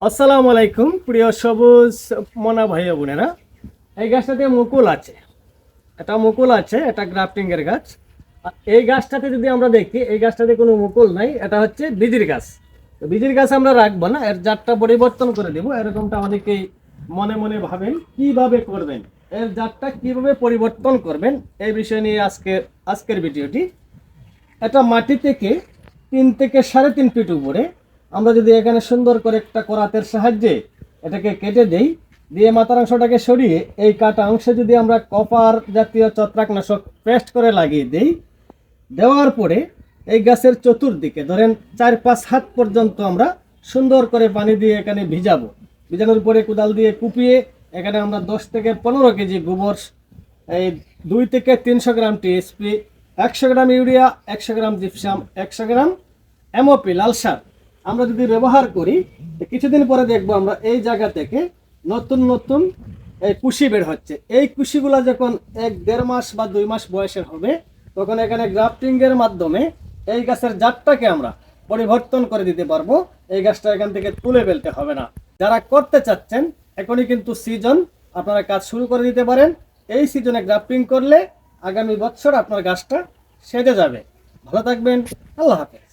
আসসালামু আলাইকুম প্রিয় সবুজ মনা ভাই ও বোনেরা। এই গাছটাতে মুকুল আছে, এটা গ্রাফটিং এর গাছ। আর এই গাছটাতে যদি আমরা দেখি, এই গাছটাতে কোনো মুকুল নাই, এটা হচ্ছে বীজের গাছ। তো বীজের গাছ আমরা রাখবো না, এর জাতটা পরিবর্তন করে দেবো। এরকমটা অনেকেই মনে মনে ভাবেন, কিভাবে করবেন, এর জাতটা কিভাবে পরিবর্তন করবেন, এই বিষয় নিয়ে আজকের ভিডিওটি। এটা মাটি থেকে 3 থেকে 3.5 ফিট উপরে আমরা যদি এখানে সুন্দর করে একটা করাতের সাহায্যে এটাকে কেটে দেই, দিয়ে মাথার অংশটাকে সরিয়ে এই কাটা অংশে যদি আমরা কপার জাতীয় ছত্রাকনাশক পেস্ট করে লাগিয়ে দেই, দেওয়ার পরে এই গাছের চতুর্দিকে ধরেন 4-5 হাত পর্যন্ত আমরা সুন্দর করে পানি দিয়ে এখানে ভিজানোর পরে কোদাল দিয়ে কুপিয়ে এখানে আমরা 10 থেকে 15 কেজি গোবর, এই 2 থেকে 300 গ্রাম টিএসপি, 100 গ্রাম ইউরিয়া, 100 গ্রাম জিপসাম, 100 গ্রাম এমওপি লাল সার আমরা যদি ব্যবহার করি, কিছুদিন পরে দেখবো আমরা এই জায়গা থেকে নতুন নতুন এই কুশি বের হচ্ছে। এই কুশিগুলা যখন 1-1.5 মাস বা 2 মাস বয়সের হবে, তখন এখানে গ্রাফটিং এর মাধ্যমে এই গাছের জাতটাকে আমরা পরিবর্তন করে দিতে পারবো। এই গাছটা এখান থেকে তুলে ফেলতে হবে না। যারা করতে চাচ্ছেন, এখনই কিন্তু সিজন, আপনারা কাজ শুরু করে দিতে পারেন। এই সিজনে গ্রাফটিং করলে আগামী বছর আপনার গাছটা সেজে যাবে। ভালো থাকবেন, আল্লাহ হাফেজ।